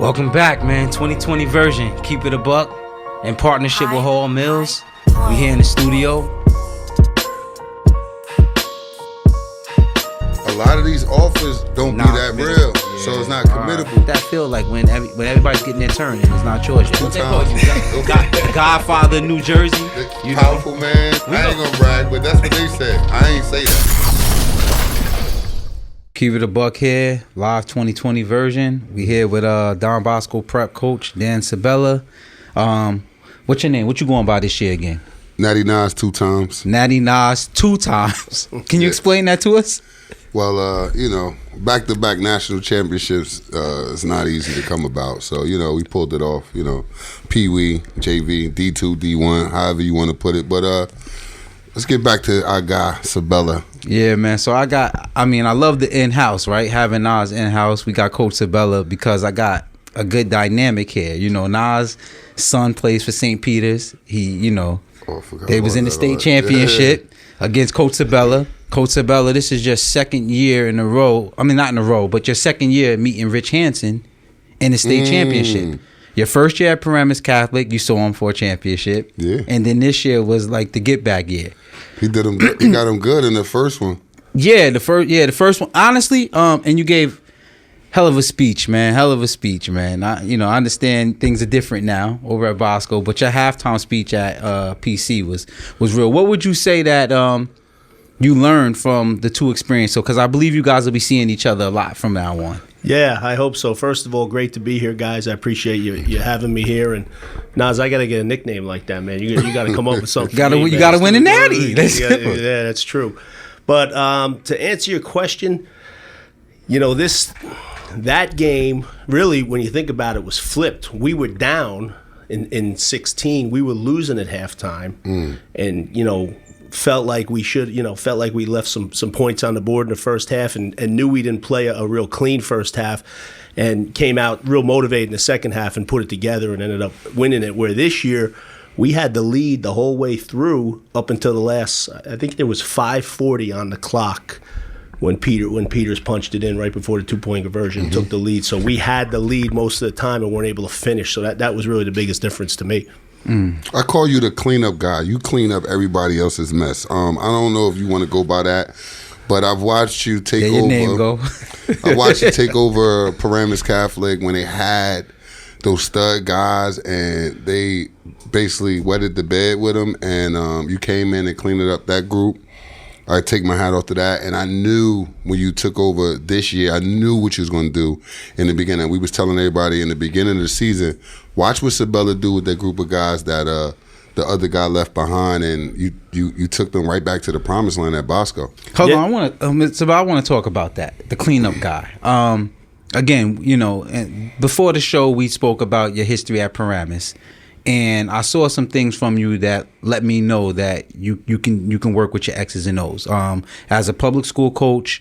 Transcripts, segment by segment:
Welcome back, man. 2020 version. Keep it a buck. In partnership with Hall Mills. We here in the studio. A lot of these offers don't be that real, so it's not committable. That feel like when everybody's getting their turn and it's not yours. What they call you? Godfather, New Jersey. You Powerful, man. I ain't gonna brag, but that's what they said. I ain't say that. Keep it a buck here, live 2020 version. We here with Don Bosco Prep coach Dan Sabella. What's your name? What you going by this year again? Natty Nas 2 times. Natty Nas 2 times. Can you explain that to us? Well, back-to-back national championships is not easy to come about. So, we pulled it off. Pee Wee, JV, D2, D1, however you want to put it. But let's get back to our guy, Sabella. Yeah, man. So I love the in-house, right? Having Nas in-house. We got Coach Sabella because I got a good dynamic here. Nas' son plays for St. Peter's. He, they was in the state championship against Coach Sabella. Coach Sabella, this is your second year in a row. I mean, not in a row, but your second year meeting Rich Hansen in the state championship. Your first year at Paramus Catholic, you saw him for a championship. Yeah. And then this year was like the get back year. He did him good. He got him good in the first one. Yeah, the first one. Honestly, and you gave hell of a speech, man. I understand things are different now over at Bosco, but your halftime speech at PC was real. What would you say that you learned from the two experiences? Because I believe you guys will be seeing each other a lot from now on. Yeah, I hope so. First of all, great to be here, guys. I appreciate you having me here. And Nas, I got to get a nickname like that, man. You got to come up with something. You got to win a natty. Yeah, that's true. But to answer your question, that game, really, when you think about it, was flipped. We were down in 16. We were losing at halftime. And, felt like we left some points on the board in the first half and knew we didn't play a real clean first half and came out real motivated in the second half and put it together and ended up winning it. Where this year, we had the lead the whole way through up until the last, I think there was 5:40 on the clock when Peters punched it in right before the 2-point conversion, took the lead. So we had the lead most of the time and weren't able to finish. So that was really the biggest difference to me. I call you the cleanup guy. You clean up everybody else's mess. I don't know if you want to go by that, but I've watched you take over. Your name go. I watched you take over Paramus Catholic when they had those stud guys, and they basically wetted the bed with them. And you came in and cleaned it up that group. I take my hat off to that, and I knew when you took over this year, I knew what you was going to do in the beginning. We was telling everybody in the beginning of the season, watch what Sabella do with that group of guys that the other guy left behind, and you took them right back to the promised land at Bosco. Hold on, I want to talk about that, the cleanup guy. Again, and before the show, we spoke about your history at Paramus. And I saw some things from you that let me know that you can work with your X's and O's. As a public school coach,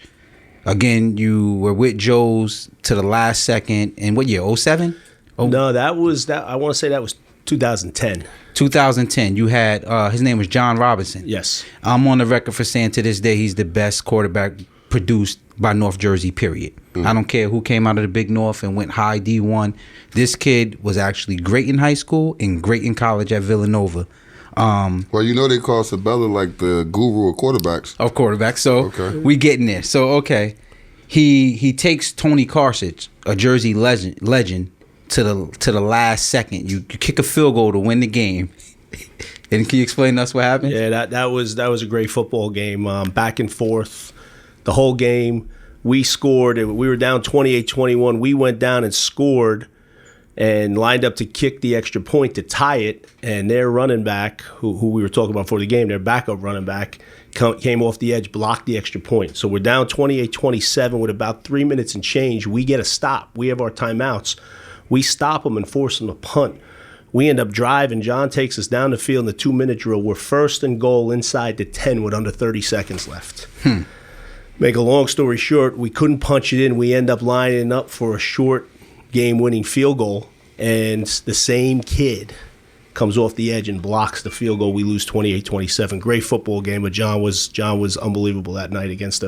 again, you were with Joe's to the last second. In what year? 07? No, that was that. I want to say that was 2010. 2010. You had his name was John Robinson. Yes. I'm on the record for saying to this day he's the best quarterback produced by North Jersey, period. I don't care who came out of the Big North and went high D1. This kid was actually great in high school and great in college at Villanova. Well, they call Sabella like the guru of quarterbacks. So we getting there. So, he takes Tony Carcich, a Jersey legend, to the last second. You kick a field goal to win the game. And can you explain to us what happened? Yeah, that was a great football game. Back and forth, the whole game. We scored. We were down 28-21. We went down and scored and lined up to kick the extra point to tie it. And their running back, who we were talking about before the game, their backup running back, came off the edge, blocked the extra point. So we're down 28-27 with about 3 minutes and change. We get a stop. We have our timeouts. We stop them and force them to punt. We end up driving. John takes us down the field in the 2-minute drill. We're first and goal inside the 10 with under 30 seconds left. Make a long story short, we couldn't punch it in. We end up lining up for a short game-winning field goal, and the same kid comes off the edge and blocks the field goal. We lose 28-27. Great football game, but John was unbelievable that night against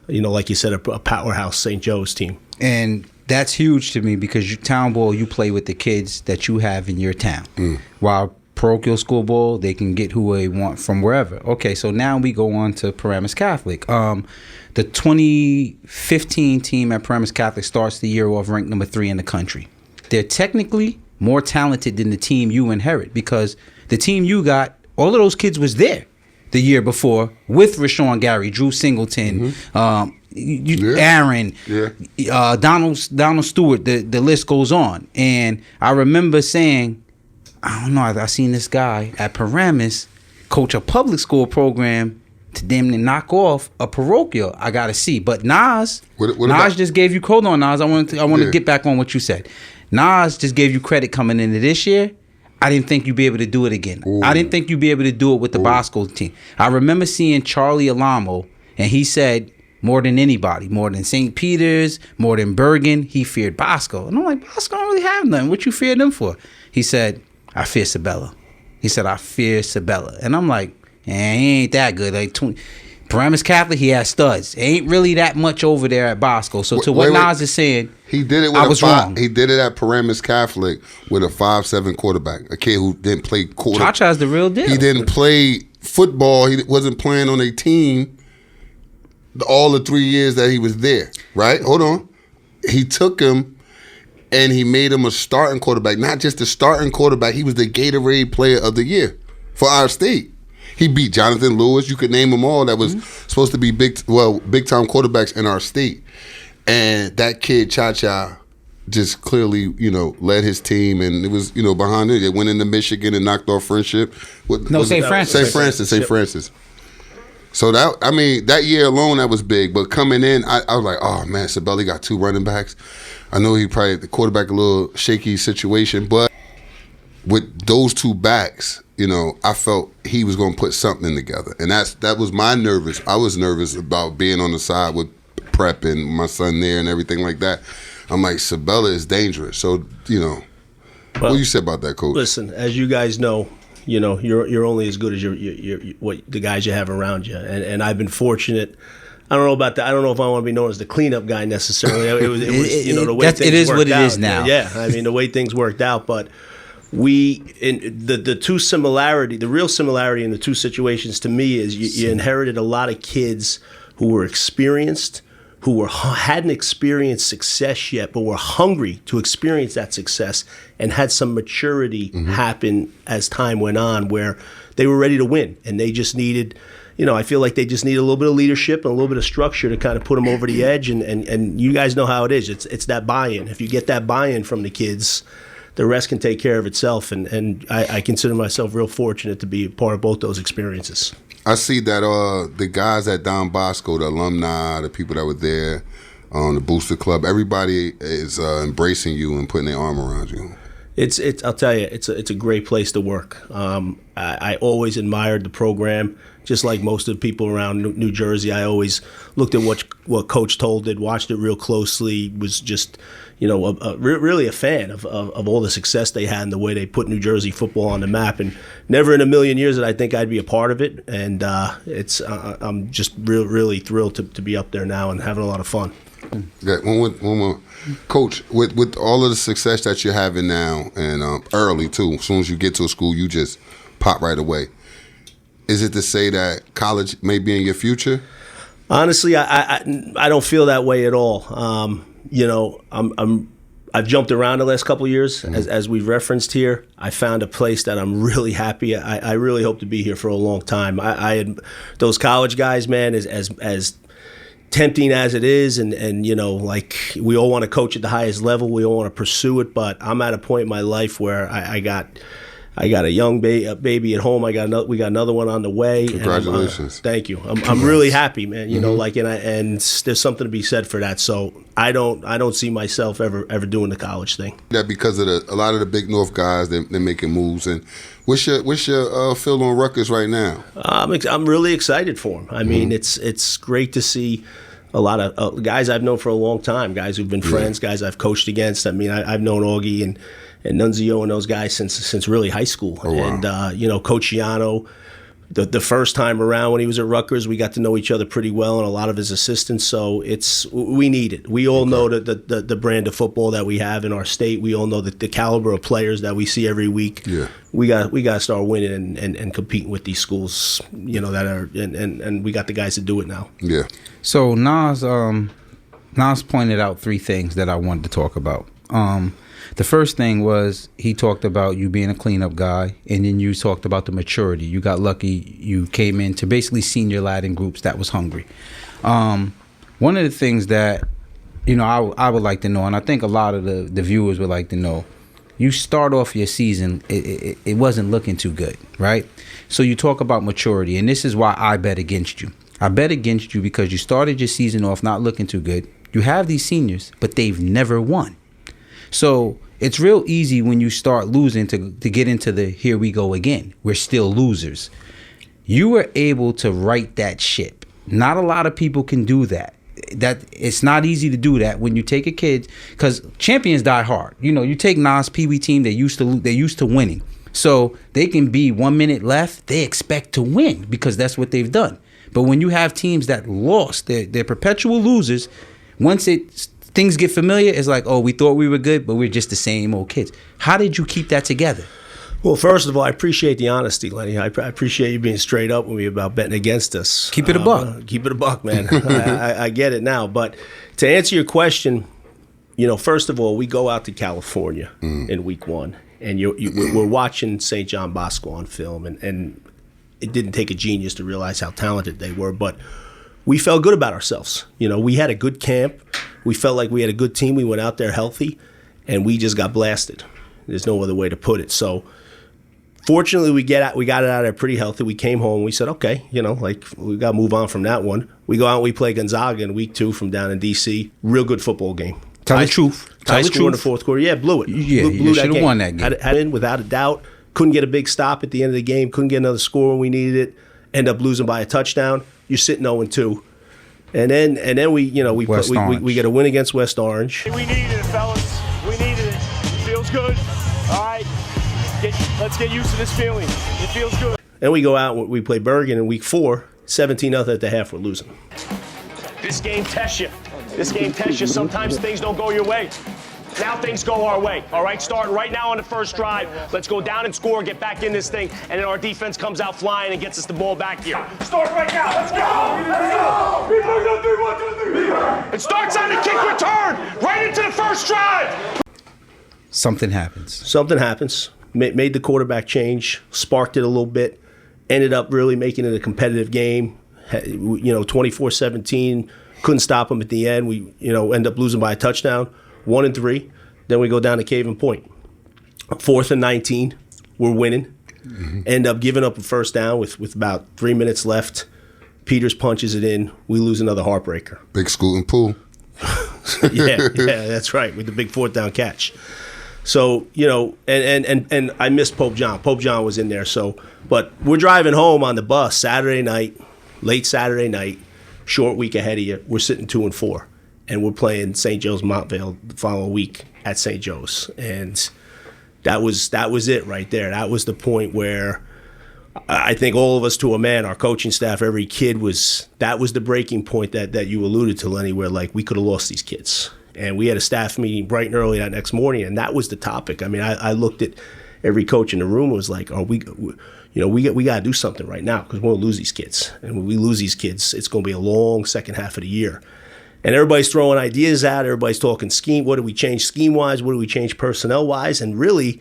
like you said, a powerhouse St. Joe's team. And That's huge to me because town ball, you play with the kids that you have in your town. While parochial school ball, they can get who they want from wherever. Okay, so now we go on to Paramus Catholic. The 2015 team at Paramus Catholic starts the year off ranked number 3 in the country. They're technically more talented than the team you inherit because the team you got, all of those kids was there the year before with Rashawn Gary, Drew Singleton, Aaron, Donald Stewart. The list goes on. And I remember saying, I don't know, I seen this guy at Paramus coach a public school program to damn near knock off a parochial. I gotta see. But Nas, Nas just gave you, hold on, Nas. I want to get back on what you said. Nas just gave you credit coming into this year. I didn't think you'd be able to do it again. Ooh. I didn't think you'd be able to do it with the Bosco team. I remember seeing Charlie Alamo, and he said more than anybody, more than St. Peter's, more than Bergen, he feared Bosco. And I'm like, Bosco don't really have nothing. What you fear them for? He said, I fear Sabella. He said, I fear Sabella. And I'm like, he ain't that good. Like Paramus Catholic, he has studs. Ain't really that much over there at Bosco. So to what Nas is saying, he did it. Wrong. He did it at Paramus Catholic with a 5'7" quarterback, a kid who didn't play quarterback. Cha-Cha's the real deal. He didn't play football. He wasn't playing on a team all the 3 years that he was there. Right? Hold on. He took him and he made him a starting quarterback. Not just a starting quarterback. He was the Gatorade Player of the Year for our state. He beat Jonathan Lewis. You could name them all that was supposed to be big time quarterbacks in our state. And that kid, Cha-Cha, just clearly, led his team. And it was, behind it. They went into Michigan and knocked off Friendship. St. Francis. St. Francis. So that year alone, that was big. But coming in, I was like, oh, man, Sabella got 2 running backs. I know he probably, the quarterback, a little shaky situation. But with those 2 backs, I felt he was going to put something together. And that was my nervous. I was nervous about being on the side with Prep and my son there and everything like that. I'm like, Sabella is dangerous. So, what you said about that, Coach? Listen, as you guys know, you're only as good as your what the guys you have around you. And I've been fortunate. I don't know about that. I don't know if I want to be known as the cleanup guy necessarily. It was the way things worked out. It is what it is now. Yeah, I mean, the way things worked out, but the real similarity in the 2 situations to me is you inherited a lot of kids who were experienced, who hadn't experienced success yet, but were hungry to experience that success and had some maturity happen as time went on where they were ready to win. And they just needed, I feel like they just need a little bit of leadership and a little bit of structure to kind of put them over the edge. And you guys know how it is. It's that buy-in. If you get that buy-in from the kids, the rest can take care of itself. And I consider myself real fortunate to be a part of both those experiences. I see that the guys at Don Bosco, the alumni, the people that were there, the Booster Club, everybody is embracing you and putting their arm around you. I'll tell you, it's a great place to work. I always admired the program, just like most of the people around New Jersey. I always looked at what Coach Toll did, watched it real closely, was just really a fan of all the success they had and the way they put New Jersey football on the map. And never in a million years did I think I'd be a part of it. And I'm just really thrilled to be up there now and having a lot of fun. Yeah, one more. Coach, with all of the success that you're having now and early too, as soon as you get to a school, you just pop right away. Is it to say that college may be in your future? Honestly, I don't feel that way at all. I've jumped around the last couple of years, as we've referenced here. I found a place that I'm really happy. I really hope to be here for a long time. I had those college guys, man, as tempting as it is, and like we all want to coach at the highest level, we all want to pursue it, but I'm at a point in my life where I got a young baby at home. We got another one on the way. Congratulations! Thank you. I'm really happy, man. And there's something to be said for that. So I don't see myself ever doing the college thing. That because of a lot of the big North guys, they're making moves. And what's your feel on Rutgers right now? I'm really excited for him. I mean, it's great to see a lot of guys I've known for a long time, guys who've been friends, guys I've coached against. I mean, I've known Augie and Nunzio and those guys since really high school. Oh, wow. And Coach Giano, the first time around when he was at Rutgers, we got to know each other pretty well, and a lot of his assistants. So we need it. We all know that the brand of football that we have in our state. We all know that the caliber of players that we see every week. Yeah. We got to start winning and competing with these schools. That are and we got the guys to do it now. Yeah. So Nas pointed out 3 things that I wanted to talk about. The first thing was he talked about you being a cleanup guy, and then you talked about the maturity. You got lucky. You came into basically senior Latin groups that was hungry. One of the things that, I would like to know, and I think a lot of the viewers would like to know, you start off your season, it wasn't looking too good, right? So you talk about maturity, and this is why I bet against you. I bet against you because you started your season off not looking too good. You have these seniors, but they've never won. So it's real easy when you start losing to get into the here we go again. We're still losers. You were able to right that ship. Not a lot of people can do that. That it's not easy to do that when you take a kid, because champions die hard. You take Nas Pee Wee team, they're used to winning. So they can be 1 minute left, they expect to win because that's what they've done. But when you have teams that lost, they're perpetual losers. Once things get familiar, it's like, oh, we thought we were good, but we're just the same old kids. How did you keep that together? Well, first of all, I appreciate the honesty, Lenny. I appreciate you being straight up with me about betting against us. Keep it a buck. Keep it a buck, man. I get it now. But to answer your question, first of all, we go out to California in week 1, and we're watching St. John Bosco on film, and it didn't take a genius to realize how talented they were, but we felt good about ourselves. We had a good camp. We felt like we had a good team. We went out there healthy, and we just got blasted. There's no other way to put it. So, fortunately, we got it out of there pretty healthy. We came home. We said, okay, we got to move on from that one. We go out and we play Gonzaga in week 2 from down in D.C. Real good football game. Tell the truth. Tie score in the fourth quarter. Yeah, blew it. Yeah, blew you should have won that game. Had it without a doubt. Couldn't get a big stop at the end of the game. Couldn't get another score when we needed it. End up losing by a touchdown. You're sitting 0-2. And then we get a win against West Orange. We needed it, fellas. We needed it. It feels good. All right. Let's get used to this feeling. It feels good. And we go out and we play Bergen in week 4, 17-0 at the half. We're losing. This game tests you. Sometimes things don't go your way. Now things go our way, all right? Starting right now on the first drive. Let's go down and score, get back in this thing, and then our defense comes out flying and gets us the ball back here. Start right now. Let's go! It starts on the kick return, right into the first drive. Something happens. Made the quarterback change, sparked it a little bit, ended up really making it a competitive game. 24-17, couldn't stop them at the end. We, end up losing by a touchdown. 1-3, then we go down to Cave and Point. 4th and 19, we're winning. End up giving up a first down with about 3 minutes left. Peters punches it in. We lose another heartbreaker. Big Scootin' Pool. yeah, that's right, with the big 4th down catch. So, and I missed Pope John. Pope John was in there. But we're driving home on the bus Saturday night, late Saturday night, short week ahead of you. We're sitting 2-4. And we're playing St. Joe's Montvale the following week at St. Joe's. And that was it right there. That was the point where I think all of us to a man, our coaching staff, every kid that was the breaking point that you alluded to, Lenny, where we could have lost these kids. And we had a staff meeting bright and early that next morning, and that was the topic. I mean, I looked at every coach in the room and was like, we got to do something right now because we're going to lose these kids. And when we lose these kids, it's going to be a long second half of the year. And everybody's throwing ideas out. Everybody's talking scheme. What do we change scheme-wise? What do we change personnel-wise? And really,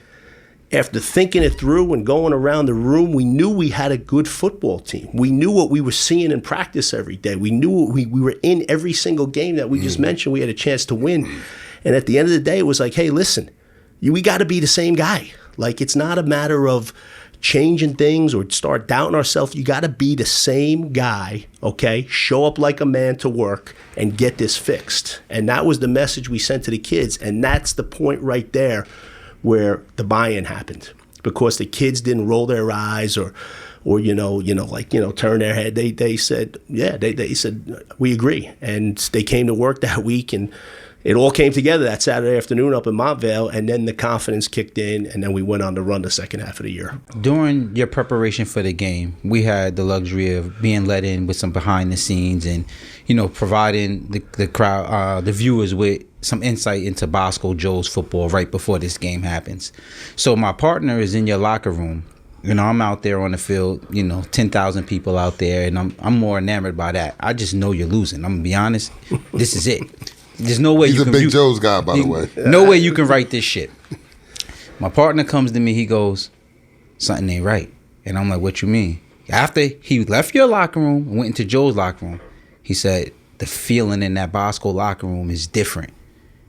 after thinking it through and going around the room, we knew we had a good football team. We knew what we were seeing in practice every day. We knew we were in every single game that we just mentioned we had a chance to win. And at the end of the day, it was like, hey, listen, we got to be the same guy. It's not a matter of changing things or start doubting ourselves. You got to be the same guy, okay? Show up like a man to work and get this fixed. And that was the message we sent to the kids. And that's the point right there where the buy-in happened, because the kids didn't roll their eyes or turn their head. They said, yeah, they said, we agree. And they came to work that week and it all came together that Saturday afternoon up in Montvale, and then the confidence kicked in, and then we went on to run the second half of the year. During your preparation for the game, we had the luxury of being let in with some behind the scenes and, providing the crowd, the viewers with some insight into Bosco Joe's football right before this game happens. So my partner is in your locker room. I'm out there on the field, 10,000 people out there, and I'm more enamored by that. I just know you're losing. I'm going to be honest. This is it. There's no way He's you a can... Big Joe's guy, by the way. No way you can write this shit. My partner comes to me. He goes, something ain't right. And I'm like, what you mean? After he left your locker room and went into Joe's locker room, he said, the feeling in that Bosco locker room is different.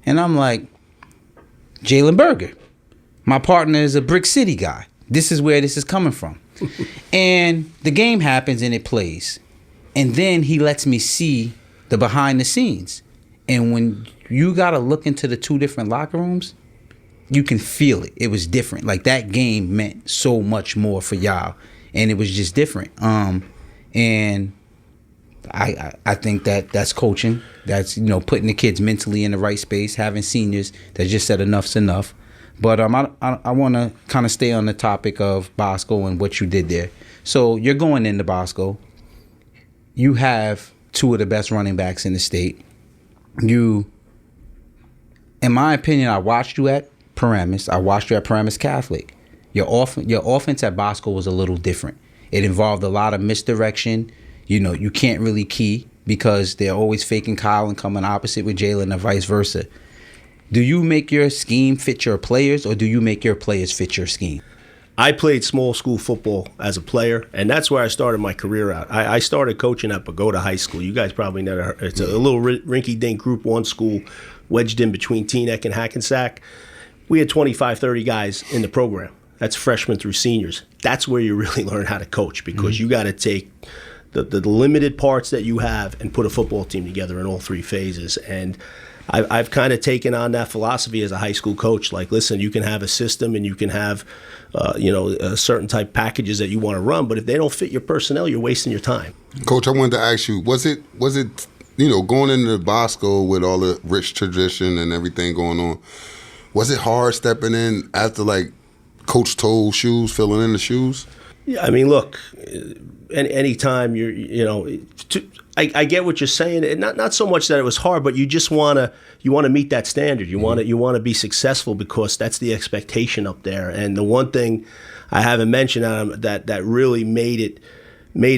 And I'm like, Jalen Berger. My partner is a Brick City guy. This is where this is coming from. And the game happens and it plays. And then he lets me see the behind the scenes. And when you got to look into the two different locker rooms, you can feel it. It was different. Like, that game meant so much more for y'all. And it was just different. And I think that's coaching. That's, putting the kids mentally in the right space, having seniors that just said enough's enough. But I want to kind of stay on the topic of Bosco and what you did there. So you're going into Bosco. You have two of the best running backs in the state. In my opinion, I watched you at Paramus. I watched you at Paramus Catholic. Your offense at Bosco was a little different. It involved a lot of misdirection. You can't really key because they're always faking Kyle and coming opposite with Jalen and vice versa. Do you make your scheme fit your players, or do you make your players fit your scheme? I played small school football as a player, and that's where I started my career out. I started coaching at Bogota High School. You guys probably never heard. It's a little rinky-dink Group 1 school wedged in between Teaneck and Hackensack. We had 25, 30 guys in the program. That's freshmen through seniors. That's where you really learn how to coach, because you got to take the limited parts that you have and put a football team together in all three phases. And I've kind of taken on that philosophy as a high school coach. Like, listen, you can have a system and you can have, a certain type packages that you want to run, but if they don't fit your personnel, you're wasting your time. Coach, I wanted to ask you, was it going into Bosco with all the rich tradition and everything going on, was it hard stepping in after, like, Coach told shoes, filling in the shoes? Yeah, I mean, look, anytime I get what you're saying. And not so much that it was hard, but you just want to meet that standard. You want to be successful, because that's the expectation up there. And the one thing I haven't mentioned that really made it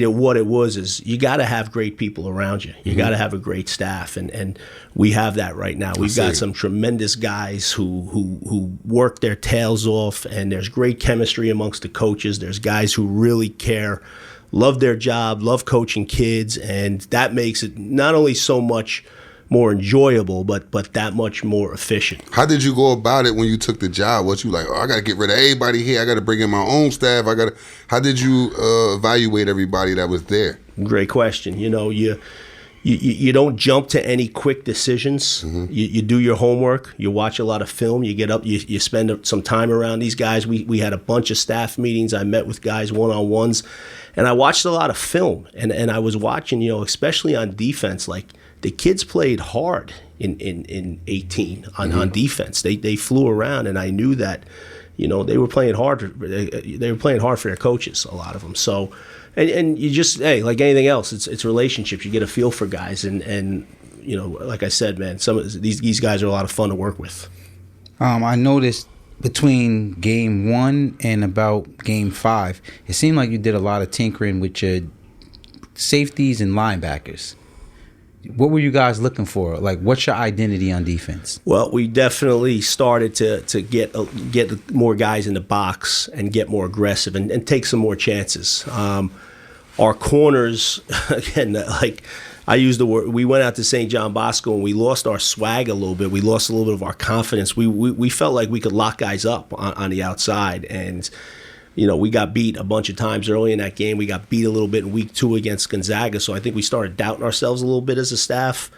what it was is you got to have great people around you. You got to have a great staff, and we have that right now. We've got some tremendous guys who work their tails off, and there's great chemistry amongst the coaches. There's guys who really care, love their job, love coaching kids, and that makes it not only so much more enjoyable, but that much more efficient. How did you go about it when you took the job? Was you like, I got to get rid of everybody here, I got to bring in my own staff, how did you evaluate everybody that was there? Great question. You don't jump to any quick decisions. You do your homework. You watch a lot of film. You get up. You spend some time around these guys. We had a bunch of staff meetings. I met with guys one-on-ones, and I watched a lot of film. And I was watching, especially on defense, like the kids played hard in 18 on defense. They flew around, and I knew that, they were playing hard. They were playing hard for their coaches, a lot of them. So. And you just, like anything else, it's relationships. You get a feel for guys, and like I said, man, some of these guys are a lot of fun to work with. I noticed between game 1 and about game 5, it seemed like you did a lot of tinkering with your safeties and linebackers. What were you guys looking for? Like, what's your identity on defense? Well, we definitely started to get more guys in the box and get more aggressive and take some more chances. Our corners, again, like I use the word, we went out to St. John Bosco and we lost our swag a little bit. We lost a little bit of our confidence. We felt like we could lock guys up on the outside, and we got beat a bunch of times early in that game. We got beat a little bit in week 2 against Gonzaga, so I think we started doubting ourselves a little bit as a staff.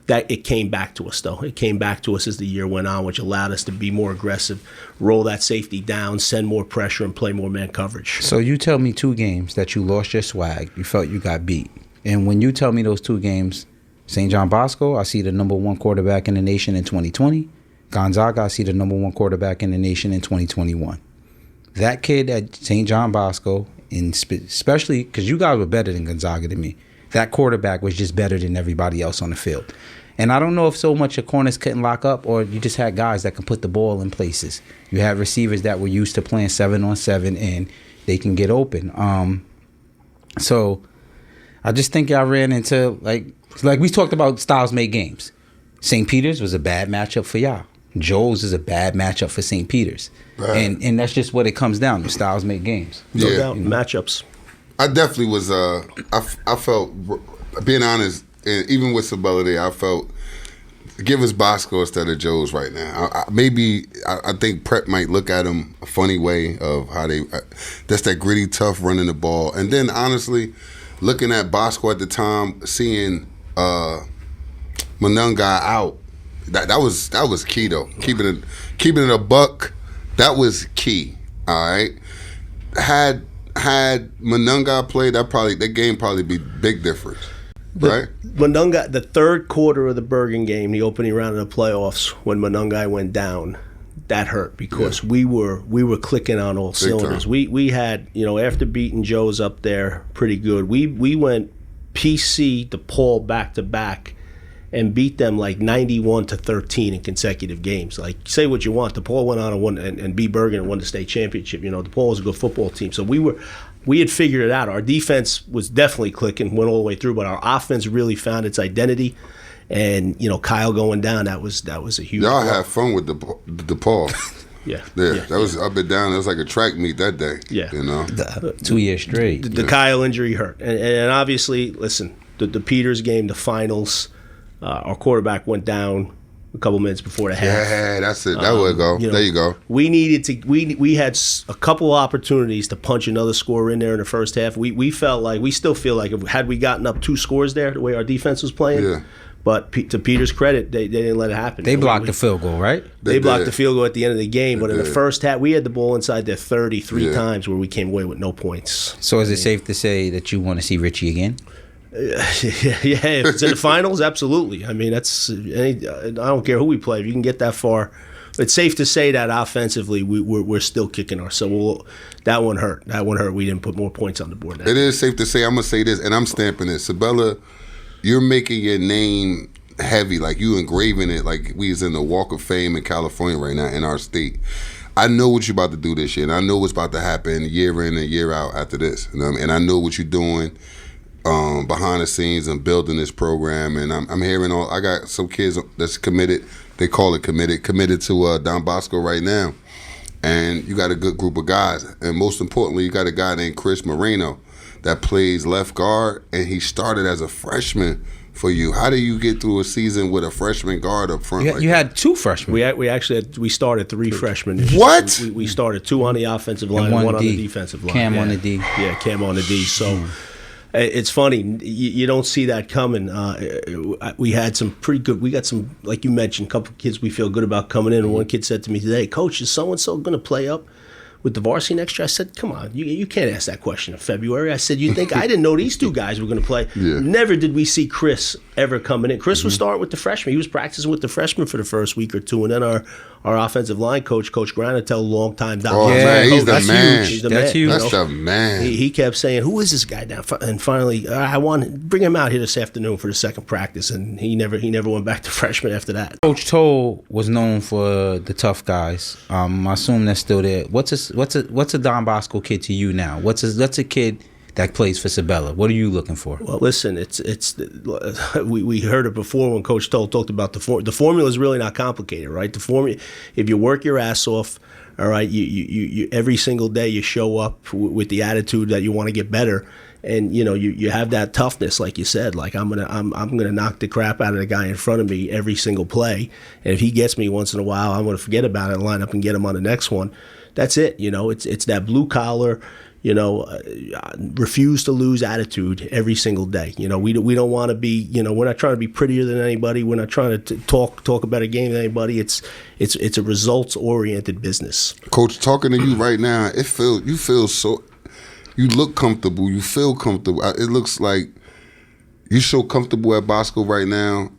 That it came back to us, though. It came back to us as the year went on, which allowed us to be more aggressive, roll that safety down, send more pressure, and play more man coverage. So you tell me 2 games that you lost your swag, you felt you got beat. And when you tell me those 2 games, St. John Bosco, I see the number 1 quarterback in the nation in 2020. Gonzaga, I see the number 1 quarterback in the nation in 2021. That kid at St. John Bosco, especially because you guys were better than Gonzaga to me, that quarterback was just better than everybody else on the field. And I don't know if so much your corners couldn't lock up or you just had guys that can put the ball in places. You had receivers that were used to playing 7-on-7 and they can get open. So I just think y'all ran into, like we talked about styles make games. St. Peter's was a bad matchup for y'all. Joe's is a bad matchup for St. Peter's. Right. And that's just what it comes down to. Styles make games. No doubt. Matchups. I definitely was, I felt, being honest, and even with Sabella there, I felt, give us Bosco instead of Joe's right now. I think Prep might look at him a funny way of how they, that's that gritty, tough running the ball. And then, honestly, looking at Bosco at the time, seeing Monunga out, that was key though. Keeping it a buck, that was key. All right. Had Monunga played, that game probably be big difference. Right? Monunga, the third quarter of the Bergen game, the opening round of the playoffs, when Monunga went down, that hurt because we were clicking on all cylinders. We had, after beating Joe's up there pretty good, we went PC DePaul back to back and beat them like 91-13 in consecutive games. Like, say what you want, DePaul went on and won and beat Bergen and won the state championship. DePaul was a good football team, so we had figured it out. Our defense was definitely clicking, went all the way through, but our offense really found its identity. And Kyle going down, that was a huge. Y'all had fun with DePaul. Yeah, that was up and down. It was like a track meet that day. Yeah, 2 years straight. The Kyle injury hurt, and obviously, listen, the Peters game, the finals, our quarterback went down a couple minutes before the half. Yeah, that's it. That would go. There you go. We needed to. We had a couple opportunities to punch another score in there in the first half. We felt like, we still feel like, had we gotten up 2 scores there, the way our defense was playing. Yeah. But to Peter's credit, they didn't let it happen. They blocked the field goal, right? They blocked the field goal at the end of the game. But in the first half, we had the ball inside their 33 times where we came away with no points. So is it safe to say that you want to see Richie again? Yeah, if it's in the finals, absolutely. I mean, I don't care who we play. If you can get that far, it's safe to say that offensively we're still kicking ourselves. That one hurt. We didn't put more points on the board. It is safe to say, I'm going to say this, and I'm stamping it. Sabella, you're making your name heavy, like you engraving it like we is in the Walk of Fame in California right now in our state. I know what you're about to do this year, and I know what's about to happen year in and year out after this. And I know what you're doing behind the scenes and building this program. And I'm hearing I got some kids that's committed. They call it committed to Don Bosco right now. And you got a good group of guys. And most importantly, you got a guy named Chris Moreno that plays left guard, and he started as a freshman for you. How do you get through a season with a freshman guard up front? You had 2 freshmen. We started 3 freshmen. What? We started 2 on the offensive line and 1 on the defensive line. Cam on the D. Yeah, Cam on the D. So it's funny. You don't see that coming. We had some pretty good. We got some, like you mentioned, a couple kids we feel good about coming in. And one kid said to me today, "Coach, is so-and-so going to play up with the varsity next year?" I said, "Come on, you can't ask that question in February." I said, "You think I didn't know these 2 guys were going to play?" Yeah. Never did we see Chris ever coming in. Chris was starting with the freshmen. He was practicing with the freshmen for the first week or 2, and then our offensive line coach Granatel, long-time Don. Oh man, he's the man. He's the That's man. huge. That's the man. He kept saying, "Who is this guy now?" And finally, I want to bring him out here this afternoon for the second practice, and he never went back to freshman after that. Coach Toll was known for the tough guys. I assume that's still there. What's a Don Bosco kid to you now? What's a kid that plays for Sabella? What are you looking for? Well, listen, we heard it before when Coach Toll talked about the formula is really not complicated, right? The formula, if you work your ass off, all right, you every single day you show up with the attitude that you want to get better, and you have that toughness, like you said. Like I'm gonna knock the crap out of the guy in front of me every single play, and if he gets me once in a while, I'm gonna forget about it and line up and get him on the next one. That's it. It's that blue collar, refuse to lose attitude every single day. We don't want to be, we're not trying to be prettier than anybody. We're not trying to talk about a game than anybody. It's a results oriented business. Coach, talking to you right now, you look comfortable. You feel comfortable. It looks like you're so comfortable at Bosco right now.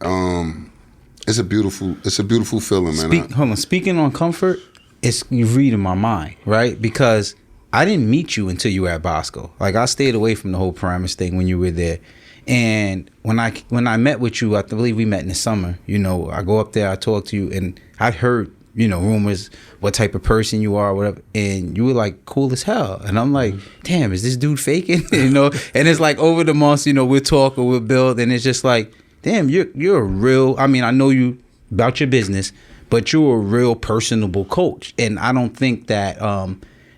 It's a beautiful feeling, man. Hold on. Speaking on comfort, you're reading my mind, right? Because I didn't meet you until you were at Bosco. Like, I stayed away from the whole Paramus thing when you were there. And when I met with you, I believe we met in the summer. You know, I go up there, I talk to you, and I heard, you know, rumors, what type of person you are, whatever. And you were like cool as hell. And I'm like, damn, is this dude faking? You know? And it's like over the months, you know, we'll talk or we'll build, and it's just like, damn, you're a real. I mean, I know you about your business, but you're a real personable coach. And I don't think that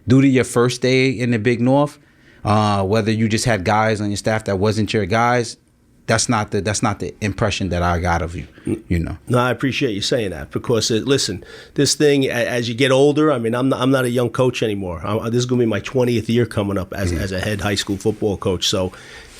due to your first day in the Big North, whether you just had guys on your staff that wasn't your guys, that's not the impression that I got of you. You know. No, I appreciate you saying that, because listen, this thing, as you get older, I mean, I'm not a young coach anymore. This is going to be my 20th year coming up as a head high school football coach. So,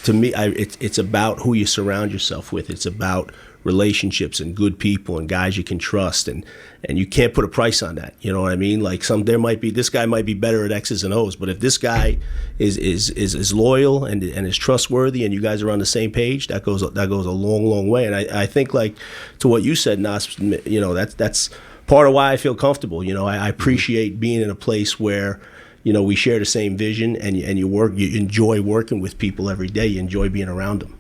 to me, it's about who you surround yourself with. It's about relationships and good people and guys you can trust, and you can't put a price on that. You know what I mean? Like, this guy might be better at X's and O's, but if this guy is loyal and is trustworthy, and you guys are on the same page, that goes a long way. And I think, like, to what you said, Nas, you know, that's part of why I feel comfortable. You know, I appreciate being in a place where, you know, we share the same vision, and you enjoy working with people every day. You enjoy being around them.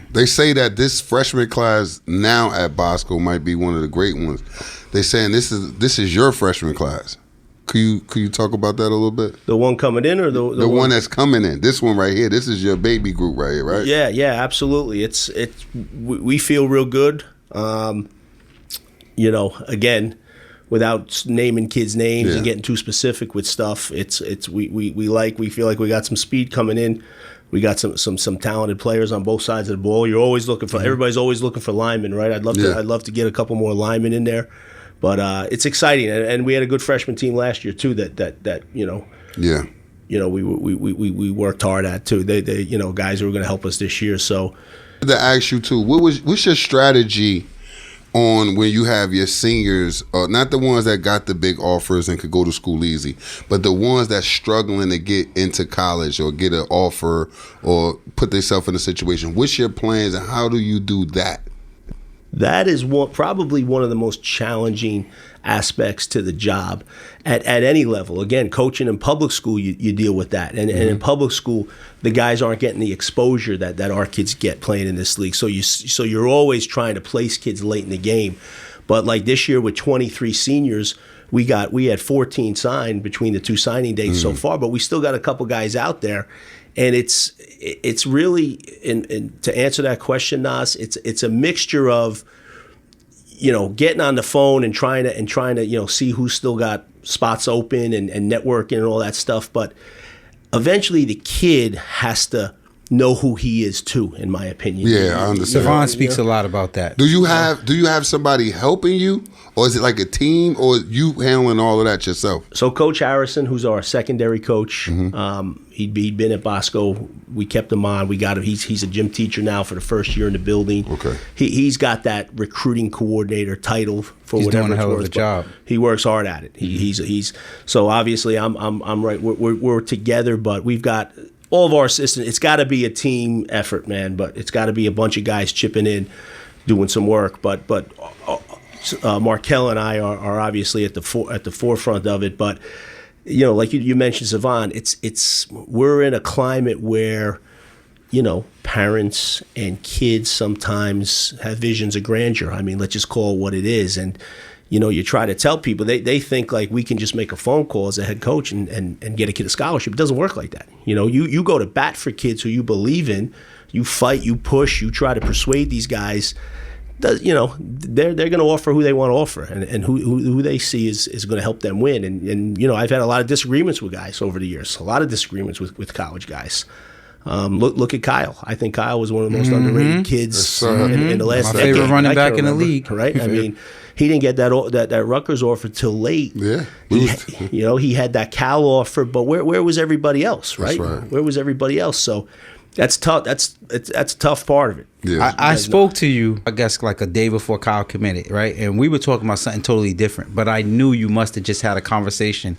They say that this freshman class now at Bosco might be one of the great ones. They're saying this is your freshman class. Could you talk about that a little bit? The one coming in, or the one that's coming in? This one right here. This is your baby group right here, right? Yeah, absolutely. We feel real good. You know, again, without naming kids' names and getting too specific with stuff, we feel like we got some speed coming in. We got some talented players on both sides of the ball. You're always looking for everybody's always looking for linemen, right? I'd love to get a couple more linemen in there, but it's exciting, and we had a good freshman team last year too. That you know. Yeah. You know, we worked hard at too. They you know, guys who were going to help us this year. So to ask you too, what's your strategy on when you have your seniors, not the ones that got the big offers and could go to school easy, but the ones that's struggling to get into college or get an offer or put themselves in a situation? What's your plans, and how do you do that? That is probably one of the most challenging aspects to the job at any level. Again, coaching in public school, you deal with that. And in public school, the guys aren't getting the exposure that our kids get playing in this league. So you're always trying to place kids late in the game. But like this year with 23 seniors, we had 14 signed between the two signing dates so far, but we still got a couple guys out there. And it's really, to answer that question, Nas, it's a mixture of, you know, getting on the phone and trying to you know, see who's still got spots open and networking and all that stuff. But eventually the kid has to know who he is too, in my opinion. Yeah, I understand. Savon speaks a lot about that. Do you have somebody helping you, or is it like a team, or you handling all of that yourself? So Coach Harrison, who's our secondary coach, he'd been at Bosco. We kept him on. We got him. He's a gym teacher now for the first year in the building. Okay. He's got that recruiting coordinator title for he's whatever doing a hell it's of worth, a job. He works hard at it. He's so obviously I'm right. We're together, but we've got all of our assistants. It's got to be a team effort, man. But it's got to be a bunch of guys chipping in, doing some work. But Markel and I are obviously at the forefront of it. But you know, like you mentioned, Savon, we're in a climate where, you know, parents and kids sometimes have visions of grandeur. I mean, let's just call it what it is. And you know, you try to tell people, they think like we can just make a phone call as a head coach and get a kid a scholarship. It doesn't work like that. You know, you go to bat for kids who you believe in, you fight, you push, you try to persuade these guys. You know, they're going to offer who they want to offer, and who they see is going to help them win. And you know, I've had a lot of disagreements with guys over the years, a lot of disagreements with college guys. Look at Kyle. I think Kyle was one of the most underrated kids in the last decade. My favorite running back in the league. Right? I mean, he didn't get that Rutgers offer till late. Yeah. You know, he had that Cal offer, but where was everybody else, right? That's right. Where was everybody else? So That's tough. That's a tough part of it. Yeah. I spoke to you, I guess, like a day before Kyle committed, right? And we were talking about something totally different. But I knew you must have just had a conversation.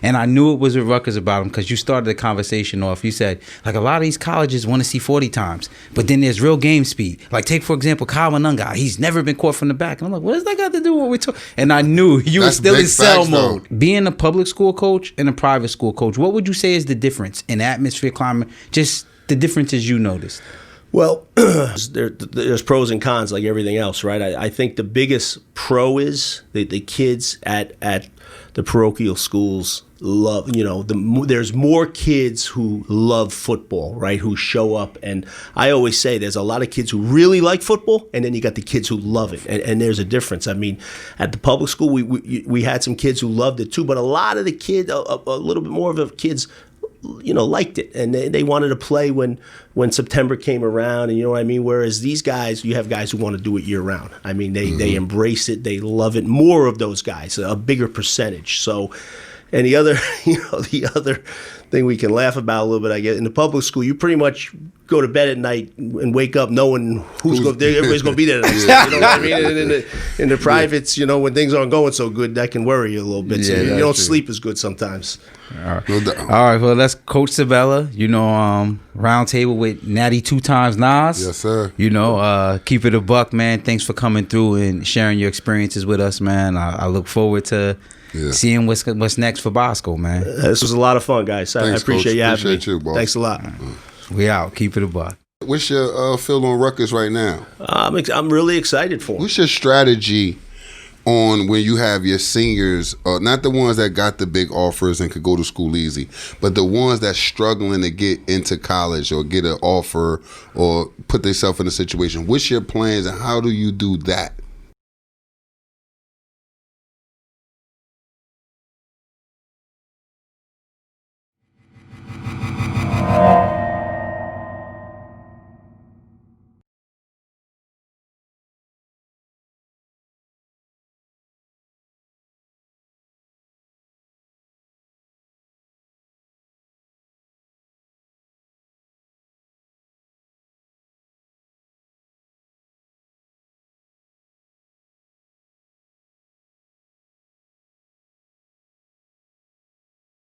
And I knew it was with Rutgers about him because you started the conversation off. You said, like, a lot of these colleges want to see 40 times. But then there's real game speed. Like, take, for example, Kyle Manunga. He's never been caught from the back. And I'm like, what does that got to do with what we're talking? And I knew you were still in cell mode. Being a public school coach and a private school coach, what would you say is the difference in atmosphere, climate, just the differences you noticed? Well, there's pros and cons like everything else, right? I think the biggest pro is the kids at the parochial schools love, there's more kids who love football, right, who show up. And I always say there's a lot of kids who really like football, and then you got the kids who love it. And there's a difference. I mean, at the public school, we had some kids who loved it too, but a lot of the kids, a little bit more of the kids, liked it, and they wanted to play when September came around, and you know what I mean. Whereas these guys, you have guys who want to do it year round. I mean, they embrace it, they love it. More of those guys, a bigger percentage. So, and the other thing we can laugh about a little bit, I guess, in the public school, you pretty much go to bed at night and wake up knowing everybody's going to be there the next day. You know what I mean? And in the privates, when things aren't going so good, that can worry you a little bit. So you don't sleep as good sometimes. All right, well, that's Coach Sabella. Round table with Natty 2 times Nas. Yes, sir. Keep it a buck, man. Thanks for coming through and sharing your experiences with us, man. I look forward to seeing what's next for Bosco, man. This was a lot of fun, guys. I appreciate you having me. You, boss. Thanks a lot. We out. Keep it a buck. What's your feel on Rutgers right now? I'm really excited for him. What's your strategy on when you have your seniors, not the ones that got the big offers and could go to school easy, but the ones that's struggling to get into college or get an offer or put themselves in a situation? What's your plans and how do you do that?